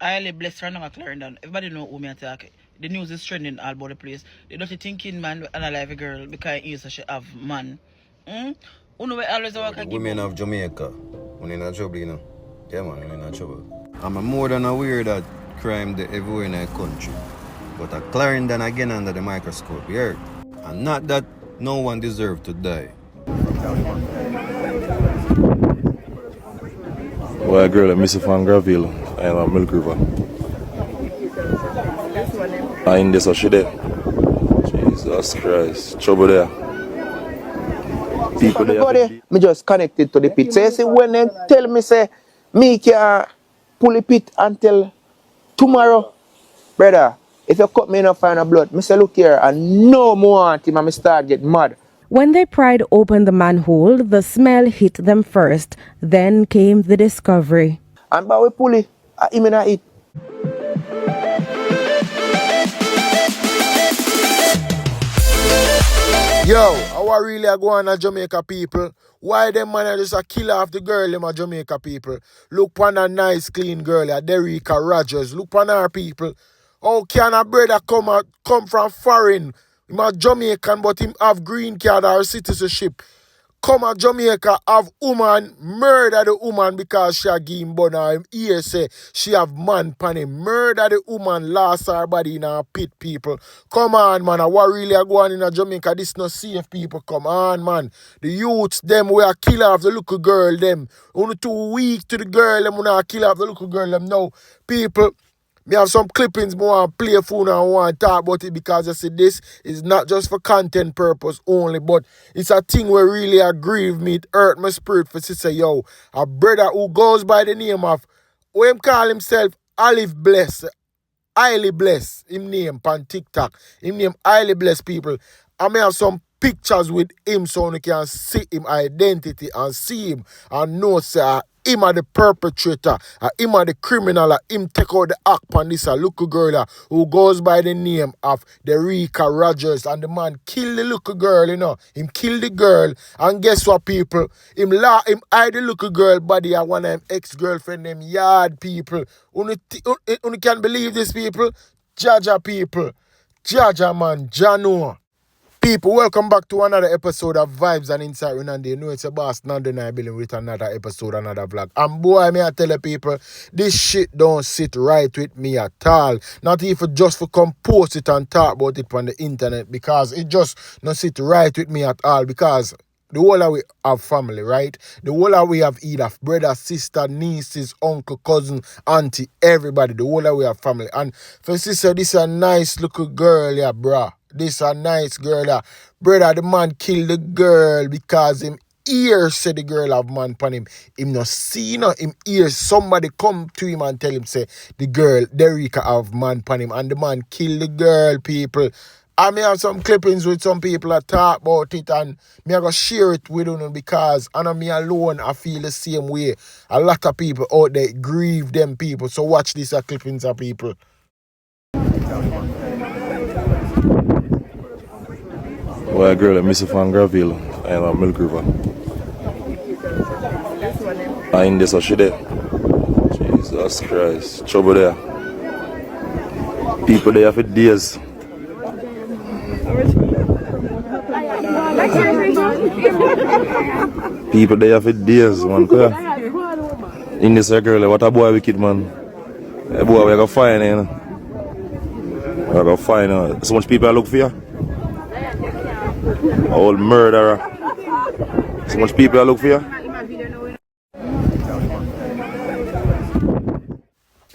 Oilybless running a Clarendon. Everybody know who me attack. The news is trending all about the place. They don't thinking man and a live girl because he used to have man. Who know always work a Women of Jamaica. When in a trouble, you know. Yeah man, when in a trouble. I'm more than aware that crime there everywhere in our country. But a Clarendon again under the microscope, you heard? And not that no one deserves to die. Well, girl, I miss from Graville and Milk River. In this, she there. Jesus Christ. Trouble there. People there. Me just connected to the pit. So you see, when they tell me, say, me can pull the pit until tomorrow, brother, if you cut me enough find a blood, me say, look here, and no more want him, and me start get mad. When they pried open the manhole, the smell hit them first. Then came the discovery. And by we pull it, him in a eat. Yo, how I really go on a Jamaica people? Why them man just a kill off the girl them a Jamaica people? Look on a nice clean girl, a Dericka Rogers. Look on her people. How can a brother come from foreign? Him a Jamaican but him have green card or citizenship. Come a Jamaica have woman, murder the woman because she a give him bun or him ear say she have man pan him. Murder the woman, lost her body in a pit people. Come on man, what really a go on in a Jamaica? This no safe people, come on man. The youths them we a kill off the little girl them. Only 2 weeks to the girl them we not kill off the little girl them now. People, me have some clippings more want to play phone and want to talk about it because I say this is not just for content purpose only, but it's a thing where really aggrieve me, it hurt my spirit for to say, yo, a brother who goes by the name of, who him call himself Oilybless, him name on TikTok, him name Oilybless people. I may have some pictures with him so you can see him identity and see him and know say him are the perpetrator, him are the criminal, him take out the act on this little girl who goes by the name of Dericka Rogers, and the man kill the little girl, you know. Him kill the girl, and guess what people? Him hide the little girl body at one of them ex-girlfriend, them yard people. Only can believe this people? Jaja people. Jaja man, Jano. People, welcome back to another episode of Vibes and Insight Renande. You know it's a boss, not denying with another episode, another vlog. And boy, me I tell you people, this shit don't sit right with me at all. Not even just for come post it and talk about it on the internet, because it just don't sit right with me at all. Because the whole of we have family, right? The whole of we have either brother, sister, nieces, uncle, cousin, auntie, everybody. The whole of we have family. And for sister, this is a nice little girl, yeah, bruh. This a nice girl. Brother, the man killed the girl because him ear said the girl have man pan him. Him no see, no, him ear somebody come to him and tell him say the girl, Dericka have man pan him, and the man killed the girl, people. I may have some clippings with some people that talk about it, and me I go share it with you because I know me alone I feel the same way. A lot of people out there grieve them people. So watch these clippings of people. Well, girl, I miss from Graville and Milk River. In this, she there. Jesus Christ. Trouble there. People there for days. People there for days, man. In this, girl, what a boy wicked, man. A boy, we are going to find, you know. We are going to find, so much people look for you. Old murderer. So much people look for you.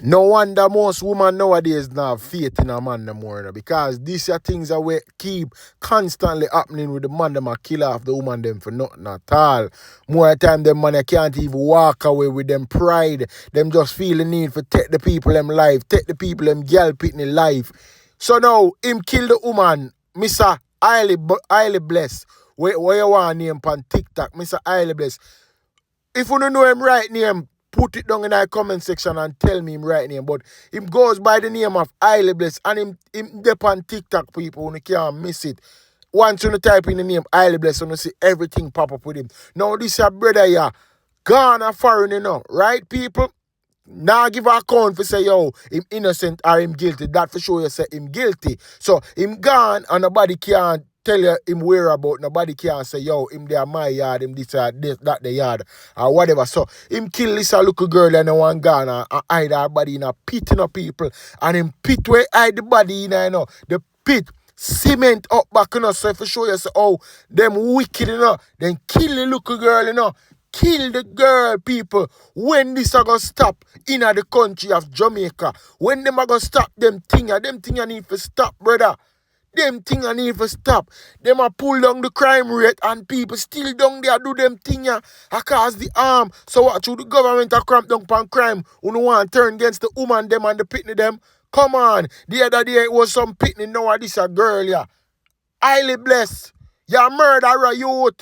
No wonder most women nowadays now have faith in a man no more, because these are things that we keep constantly happening with the man them a kill off the woman them for nothing at all. More time them man can't even walk away with them pride. Them just feel the need for take the people them life, take the people them girl pitney life. So now him kill the woman, Mr. Oilybless. Where you want name on TikTok, Mr. Oilybless. If you don't know him right name, put it down in the comment section and tell me him right name. But him goes by the name of Oilybless, and him dep on TikTok, people, you can't miss it. Once you type in the name Oilybless, you see everything pop up with him. Now this is a brother here, gone a foreign, you know, right people? Now give a account for say, yo, him innocent or him guilty. That for sure you say him guilty. So him gone and nobody can tell you him whereabout. Nobody can say, yo, him there my yard, him this or this, that the yard, or whatever. So him kill this a little girl and one gone and hide her body in a pit, people. And him pit where hide the body in, the pit. Cement up back, so for sure you say, oh, them wicked, then kill the little girl, Kill the girl, people. When this are gonna stop in the country of Jamaica? When them are gonna stop them things need to stop, brother. Them things need to stop. Them are pull down the crime rate and people still down there do them things cause the harm. So what should the government a cramp down on crime? Who no want to turn against the woman them and the pitney them? Come on. The other day it was some pitney, now this a girl, yeah. Oilybless. You murderer youth.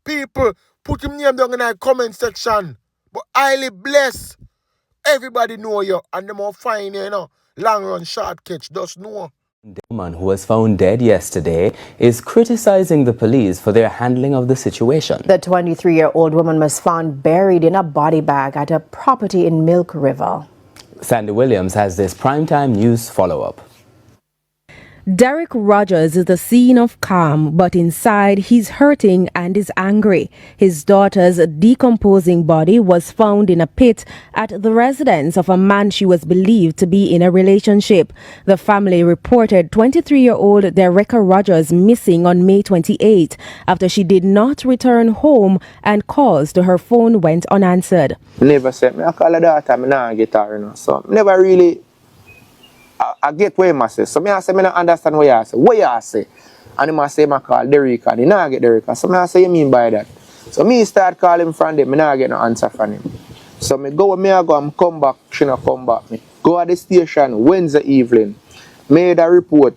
People, put him name down in the comment section. But Oilybless, everybody know you. And them all fine you, Long run, short catch, just know. The woman who was found dead yesterday is criticizing the police for their handling of the situation. The 23-year-old woman was found buried in a body bag at a property in Milk River. Sandy Williams has this primetime news follow-up. Derek Rogers is the scene of calm, but inside he's hurting and is angry. His daughter's decomposing body was found in a pit at the residence of a man she was believed to be in a relationship. The family reported 23-year-old Dericka Rogers missing on May 28 after she did not return home and calls to her phone went unanswered. Never said me I call her daughter, me nah get her, So never really I get what you say. So I say, I don't understand what you say. What you say? And I say, I call Dericka. And I get Dericka. So I say, you mean by that? So me start calling from them. I get no answer from him. So I go, and come back. She not come back. Me go at the station Wednesday evening. Made a report.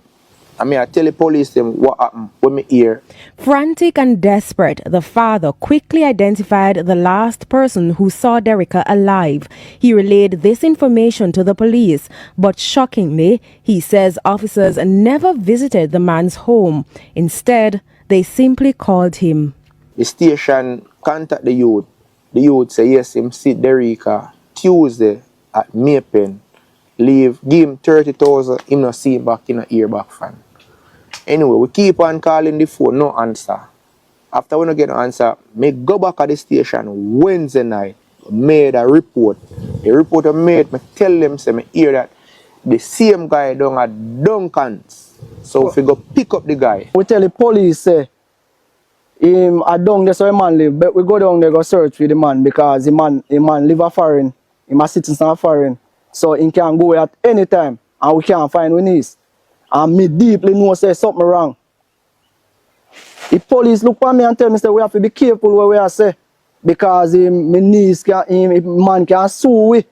I tell the police them what happened when me hear. Frantic and desperate, the father quickly identified the last person who saw Dericka alive. He relayed this information to the police, but shockingly, he says officers never visited the man's home. Instead, they simply called him. The station contact the youth. The youth say yes, him see Dericka Tuesday at Maypen. Leave, give him 30,000, him not see him back in a ear back fan. Anyway, we keep on calling the phone, no answer. After we don't get no answer, me go back at the station Wednesday night, made a report. The report I made, me tell them, say me hear that the same guy down at Duncan's. So if we go pick up the guy. We tell the police, say, him a down there so the man live, but we go down there go search for the man because the man live a foreign, he a citizen of foreign. So he can go at any time and we can't find who he is. And me deeply know say something wrong. The police look at me and tell me say we have to be careful what we are say. Because my niece man can sue we.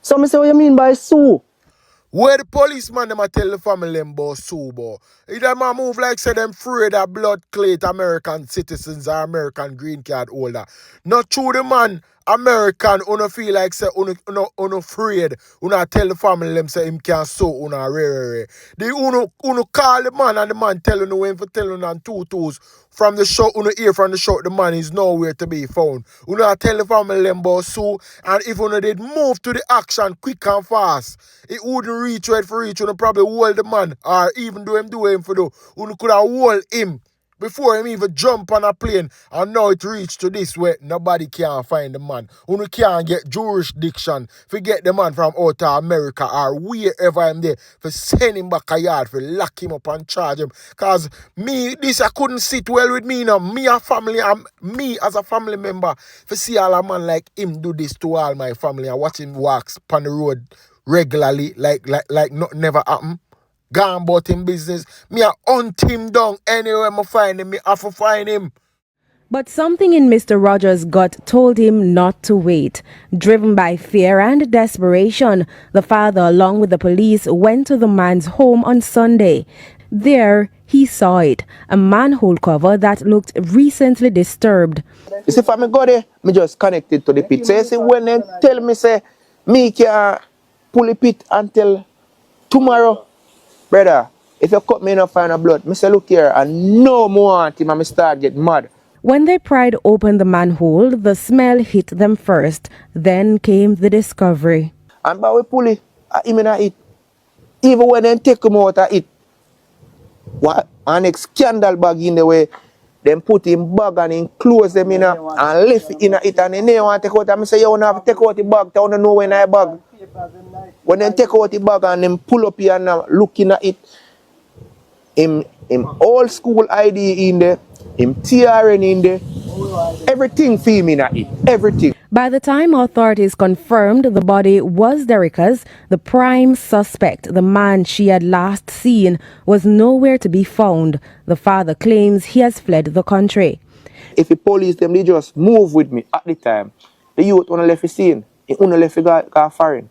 So me say what you mean by sue? Where the policeman them a tell the family them about sue, boy. If them a move like say them afraid of blood clot American citizens or American green card holder. Not true the man American who feel like say who afraid. Who not tell the family them say him can sue who rare. They who call the man and the man tell you when for tell you on 2 twos. From the show, who hear from the show, the man is nowhere to be found. Who not tell the family them about sue, and if you did move to the action quick and fast, it wouldn't reach where for reach, you probably hold the man, or even do him for do, who could have hold him before him even jump on a plane, and now it reached to this way, nobody can find the man. Who can't get jurisdiction to get the man from out of America or wherever I'm there, for send him back a yard, for lock him up and charge him. Cause this I couldn't sit well with me now. Me as a family member, for see all a man like him do this to all my family and watch him walks on the road regularly like nothing never happened. Gone about him business. Me a hunt him down anywhere I find him. Me have to find him. But something in Mr. Rogers' gut told him not to wait. Driven by fear and desperation, the father, along with the police, went to the man's home on Sunday. There, he saw it, a manhole cover that looked recently disturbed. You see, if I go there, me just connected to the pit. So you see, when they tell me, say, me can pull the pit until tomorrow, brother, if you cut me enough find a blood, me say, look here, and no more want him, and me start get mad. When they pried open the manhole, the smell hit them first. Then came the discovery. And by we pull it, him in a it. Even when they take him out of it, what an next scandal bag in the way, them put him bag and him close them in a, and left it in a it and they never want to take out. And I say, you don't have to take out the bag, you don't know when I bag. When they take out the bag and them pull up here and looking at it, him old school ID in there, him TRN in there, everything for him in a it, everything. By the time authorities confirmed the body was Dericka's, the prime suspect, the man she had last seen, was nowhere to be found. The father claims he has fled the country. If the police them they just move with me at the time, the youth wanna left the scene, he wanna left the go foreign.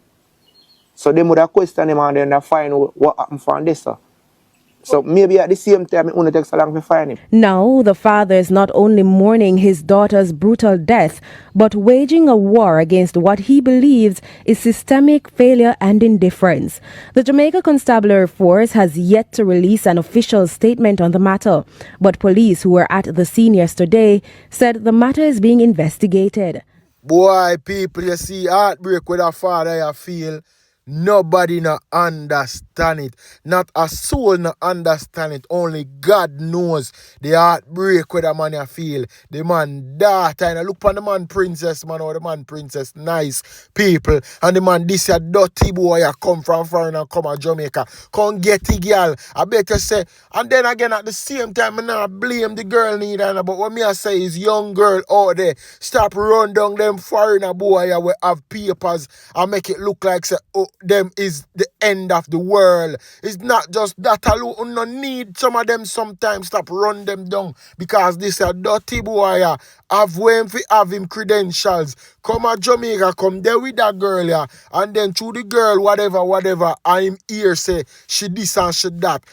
So they would have questioned him and then they find what happened from this. So maybe at the same time, it only takes so long to find him. Now, the father is not only mourning his daughter's brutal death, but waging a war against what he believes is systemic failure and indifference. The Jamaica Constabulary Force has yet to release an official statement on the matter, but police who were at the scene yesterday said the matter is being investigated. Boy, people, you see heartbreak with a father you feel. Nobody no understand it. Not a soul no understand it. Only God knows the heartbreak with a man you feel. The man daughter. And I look on the man princess, man, or the man princess, nice people. And the man this a dirty boy you come from foreign and come to Jamaica. Come get the girl. I better say. And then again at the same time, I not blame the girl neither. But what me I say is young girl out there, stop run down them foreigner boy you will have papers and make it look like say, oh, them is the end of the world. It's not just that alone. No need some of them sometimes stop run them down because this a dirty boy have when fi have him credentials. Come at Jamaica, come there with that girl yeah, and then through the girl whatever I'm here say she this and she that.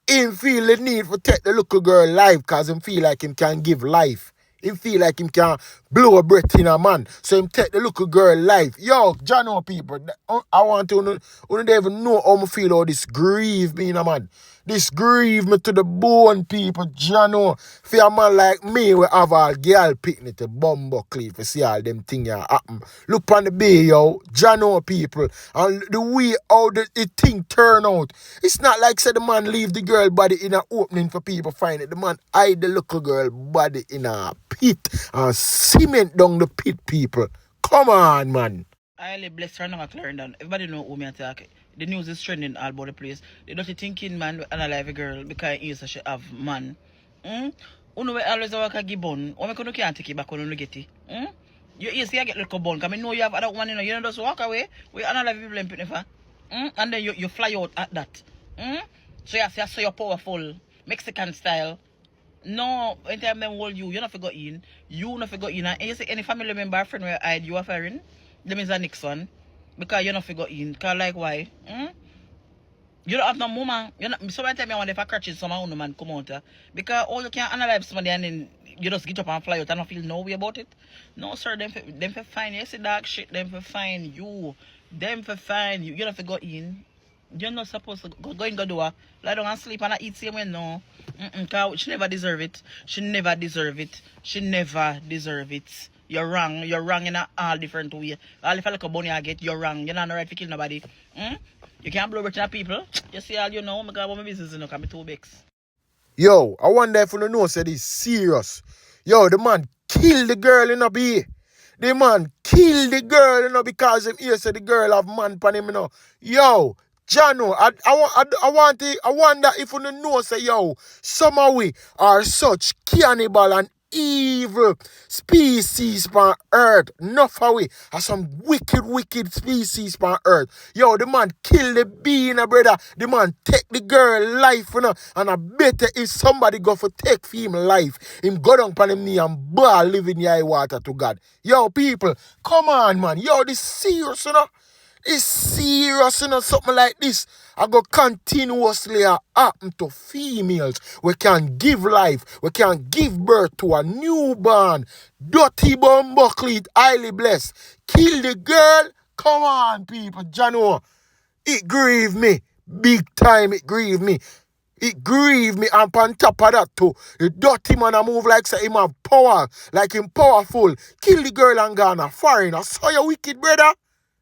Him feel the need to take the little girl life because him feel like him can give life. Him feel like him can blow a breath in a man. So him take the little girl life. Yo, Jano people, I want to know, you don't even know how I feel how this grieve me, man. This grieve me to the bone, people, Jano. For a man like me, we have all girl picnic to Bumbuckle for see all them things happen. Look on the bay, yo, Jano people. And the way how the thing turn out. It's not like say the man leave the girl body in an opening for people find it. The man hide the little girl body in a pit and cement down the pit, people. Come on, man. Oilybless her name Clarendon. Everybody know who me attack. The news is trending all about the place. The dirty thinking man analyze a girl because he is she have man. Uno we always walk a gibbon. Or me can't take it back when you get it. You see I get little bone. Because I know you have other one, you don't just walk away. We analyze people and put and then you fly out at that. So you say so you're powerful. Mexican style. No, anytime them hold you not forgot in. You not forgot in. And you see any family member or friend where hide you are firing, them is the next one. Because you not forgot in. Because like why? You don't have no mama. You not, so many times I wonder if I catch someone man come out. Because all you can analyze somebody and then you just get up and fly out and not feel no way about it. No sir, them for fine. You see dog shit, them for fine you. Them for fine you. You not forgot in. You're not supposed to go in the door, lie down and sleep and eat same way, no. Cause she never deserve it. She never deserve it. She never deserve it. You're wrong. You're wrong in all different ways. All if I look a bunny I get, you're wrong. You're not right to kill nobody. You can't blow rich people. You see all you know, I got my business, you know, can be 2 weeks. Yo, I wonder if you know say this serious. Yo, the man killed the girl in a be. The man killed the girl, you know, because him here say the girl have man pan him, you know. Yo, Jano, I wonder if you know say yo, some of we are such cannibal and evil species on earth. Enough of we are some wicked species on earth. Yo, the man kill the bee, you know, brother. The man take the girl life, you know, and I better if somebody go for take for him life, him go down on him knee and ball live in the high water to God. Yo, people, come on, man. Yo, this serious, you know. It's serious, you know, something like this. I go continuously happen to females. We can give life. We can give birth to a newborn. Dirty Bumbuckle, Oilybless. Kill the girl. Come on, people. Jano. It grieve me. Big time it grieve me. It grieve me, and on top of that too, the dirty man a move like say him have power, like him powerful. Kill the girl and gone a foreign. I saw you wicked, brother.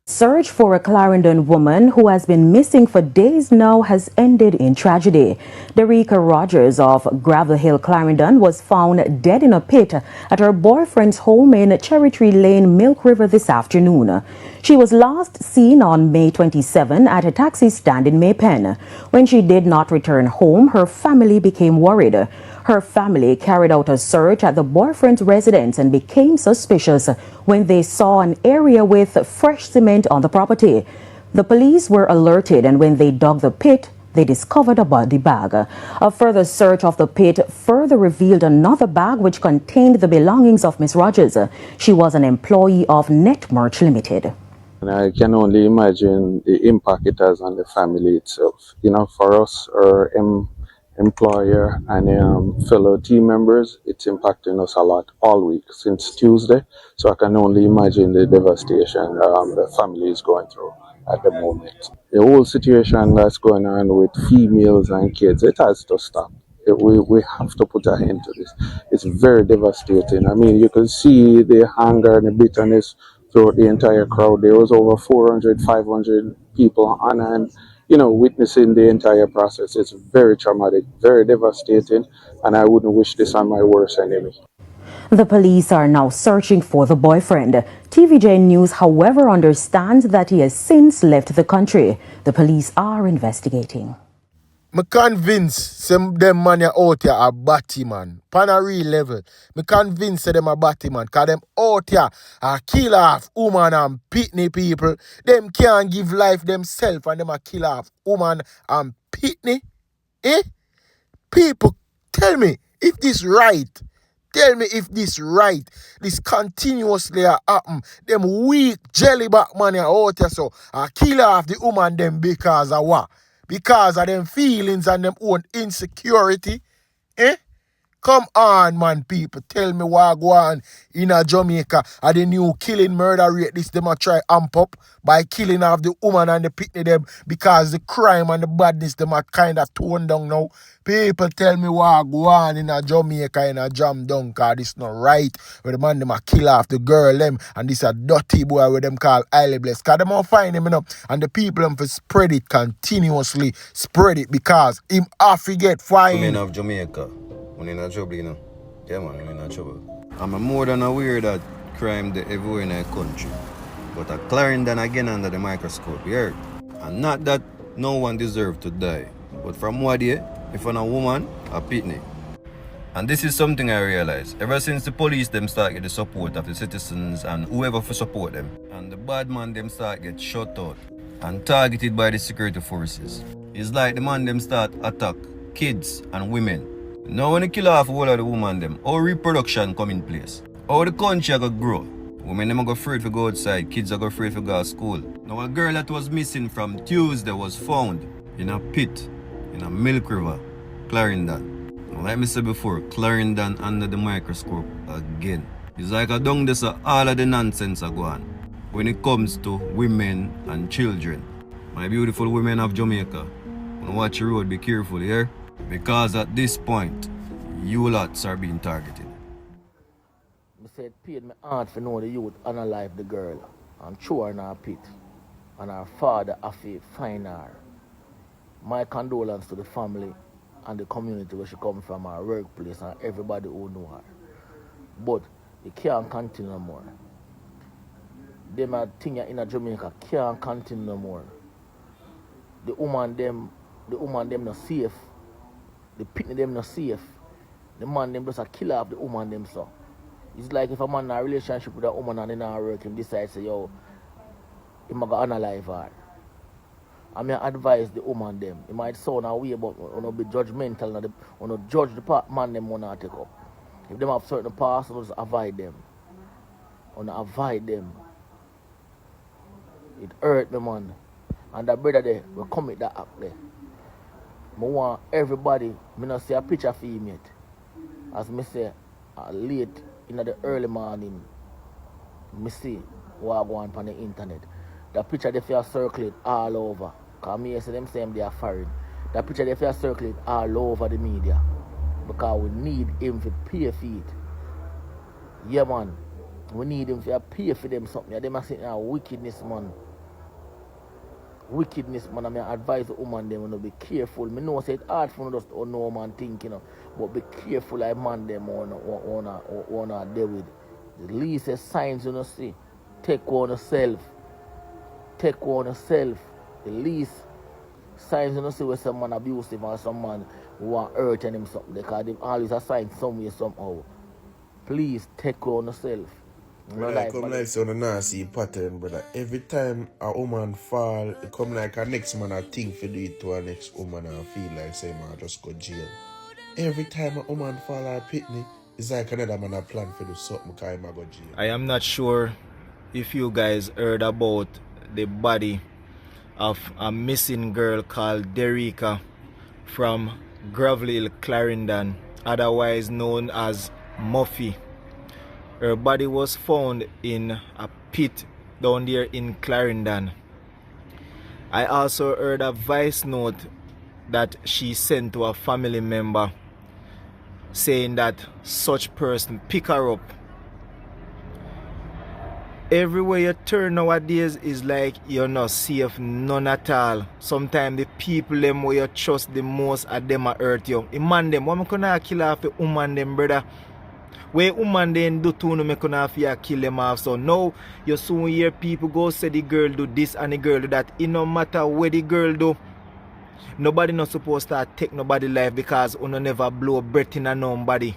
Search for a Clarendon woman who has been missing for days now has ended in tragedy. Dericka Rogers of Gravel Hill, Clarendon was found dead in a pit at her boyfriend's home in Cherry Tree Lane, Milk River this afternoon. She was last seen on May 27 at a taxi stand in Maypen. When she did not return home, her family became worried. Her family carried out a search at the boyfriend's residence and became suspicious when they saw an area with fresh cement on the property. The police were alerted, and when they dug the pit, they discovered a body bag. A further search of the pit further revealed another bag which contained the belongings of Miss Rogers. She was an employee of Net Merch Limited. And I can only imagine the impact it has on the family itself. You know, for us, our employer and fellow team members, it's impacting us a lot all week since Tuesday. So I can only imagine the devastation the family is going through at the moment. The whole situation that's going on with females and kids, it has to stop. We have to put an end to this. It's very devastating. I mean, you can see the anger and the bitterness throughout the entire crowd. There was over 400, 500 people on hand, you know, witnessing the entire process. It's very traumatic, very devastating, and I wouldn't wish this on my worst enemy. The police are now searching for the boyfriend. TVJ News, however, understands that he has since left the country. The police are investigating. Me convinced them man out here are batty man. Pan a real level. Me convinced them a batty man. Cause them out here are kill off woman and pitney people. Them can't give life themselves and them a kill off woman and pitney. Eh? People, tell me if this right. Tell me if this right. This continuously a happen. Them weak jellyback man out here so a kill off the woman them because of what? Because of them feelings and them own insecurity. Eh? Come on, man, people. Tell me what go on in a Jamaica. Are the new killing murder rate this them a try amp up by killing off the woman and the pitney them because the crime and the badness them are kind of toned down now. People tell me what go on in a Jamaica in a jam down cause this not right. Where the man them a kill off the girl them and this a dirty boy where them call Oilybless. Cause them all find him, you know, and the people them for spread it continuously. Spread it because him off he get fine. Men of Jamaica. I'm in trouble, you know. Yeah, man, I'm in trouble. I'm more than aware that crime is everywhere in the country. But a Clarendon again under the microscope, you heard? And not that no one deserves to die. But from what day, if I'm a woman, a pitney. And this is something I realize. Ever since the police them start get the support of the citizens and whoever for support them, and the bad man them start get shut out and targeted by the security forces. It's like the man them start attack kids and women. Now when you kill off all of the woman them, how reproduction come in place? How the country go grow? Women them go afraid to go outside, kids are go afraid to go to school. Now a girl that was missing from Tuesday was found in a pit in a Milk River, Clarendon. Now, like I said before, Clarendon under the microscope again. It's like a down there so all of the nonsense are going when it comes to women and children. My beautiful women of Jamaica, when you watch your road, be careful here. Because at this point, you lots are being targeted. I said, paid my aunt for know the youth unalive the girl and throw her in her pit. And her father have to find her. My condolence to the family and the community where she come from, her workplace and everybody who know her. But it can't continue no more. Them a thing in Jamaica can't continue no more. The woman them not safe. The pitney them not safe. The man them just a killer of the woman them so. It's like if a man in a relationship with a woman and in a work him decide say yo, he might go unalive her. I mean advise the woman them. It might sound a way but not be judgmental and not judge the man them wanna take up. If them have certain past, just avoid them. Avoid them. It hurt me man. And that brother there will commit that act there. I want everybody, I not see a picture for him yet. As I say, late in the early morning, I see what go on the internet. The picture they feel circulate all over. Because I see them saying they are foreign. That picture they have circulate all over the media. Because we need him to pay for it. Yeah, man. We need him to pay for them something. They must say, wickedness, man. Wickedness, man. I mean, I advise the woman them to be careful. I know say it's hard for us to know man think, but be careful like man them wanna deal with. The least signs you see. Take on yourself. Take on yourself. The least signs you see where some man abusive or some man who want hurting him something. Because they always assign some way somehow. Please take on yourself. Come like so the nasty pattern, brother. Every time a woman fall, it come like a next man a think for do it to a next woman and feel like say man just go jail. Every time a woman fall or pitney, it's like another man a plan for do something because he go jail. I am not sure if you guys heard about the body of a missing girl called Dericka from Gravelly, Clarendon, otherwise known as Muffy. Her body was found in a pit down there in Clarendon. I also heard a voice note that she sent to a family member saying that such person pick her up. Everywhere you turn nowadays is like you're not safe, none at all. Sometimes the people them where you trust the most are them a hurt you. The man them, what am I gonna kill off the woman them, brother? Where woman then do to no make gonna kill them off. So now you soon hear people go say the girl do this and the girl do that. It no matter what the girl do. Nobody not supposed to take nobody life because you never blow breath in a nobody.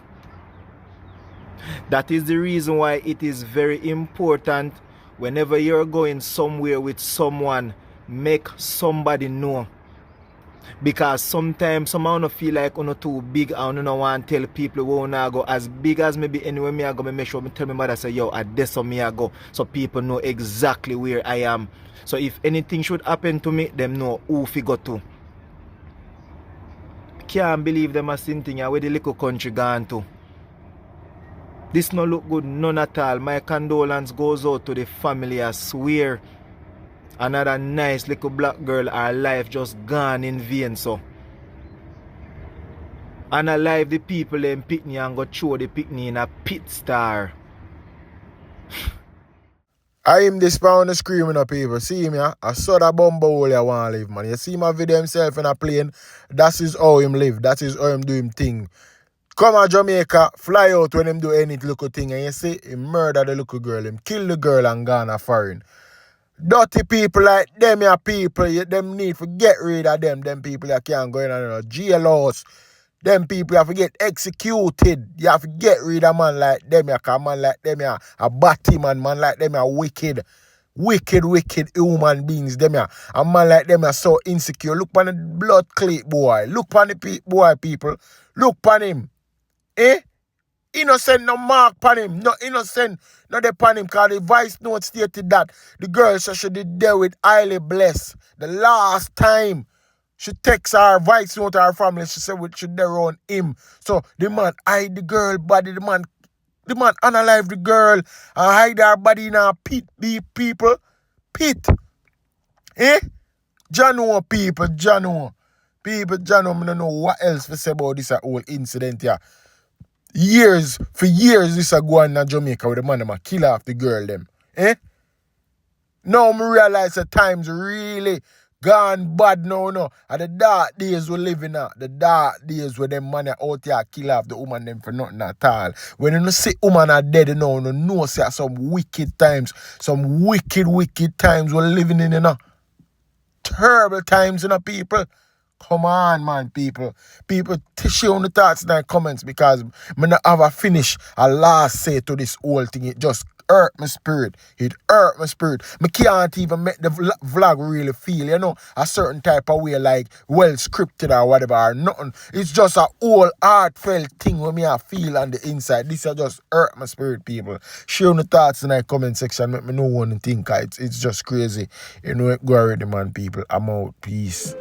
That is the reason why it is very important whenever you're going somewhere with someone, make somebody know. Because sometimes someone don't feel like you're too big and you don't want to tell people where you go. As big as maybe anywhere me I go, I make sure I tell my mother say, yo, at this me I go. So people know exactly where I am. So if anything should happen to me, them know who fi go to. Can't believe them a same thing where the little country gone to. This no look good, none at all. My condolence goes out to the family, I swear. Another nice little black girl, her life just gone in vain, so. And alive the people them picnic and go throw the picnic in a pit star. I am this pound of screaming at people. See me, I saw that bumble hole I want to live, man. You see my video himself in a plane, that is how him live. That is how him do him thing. Come to Jamaica, fly out when him do any little thing, and you see him murder the little girl, him kill the girl and gone a foreign. Dirty people like them here people, them need to get rid of them. Them people that can't go in a jail house. Them people have to get executed. You have to get rid of man like them here, cause man like them here a batty man like them here wicked. Wicked human beings, them here. A man like them are so insecure. Look on the blood clot boy. Look on the boy people. Look on him. Innocent no mark pan him. No innocent no de pan him. Cause the voice note stated that the girl said she did there with Oilybless. The last time she texts her voice note to her family, she said she there on him. So the man hide the girl body, the man unalive the girl and hide her body in a pit, people. Pit. Jano people, Jano. People, Jano, I don't know what else to say about this whole incident here. For years, this is going on Jamaica with the man them kill off the girl them. Now I realize the times really gone bad now. And the dark days we living at. The dark days where them man out here kill off the woman them for nothing at all. When you see woman are dead now, you know say some wicked times. Some wicked times we're living in, Terrible times, people. Come on, man, people. People, share on the thoughts in the comments because I not have a finish, a last say to this whole thing. It just hurt my spirit. It hurt my spirit. I can't even make the vlog really feel, a certain type of way, like well scripted or whatever or nothing. It's just a whole heartfelt thing when me I feel on the inside. This just hurt my spirit, people. Share on the thoughts in the comment section. Make me know one thing. It's just crazy. Go already, man, people. I'm out. Peace.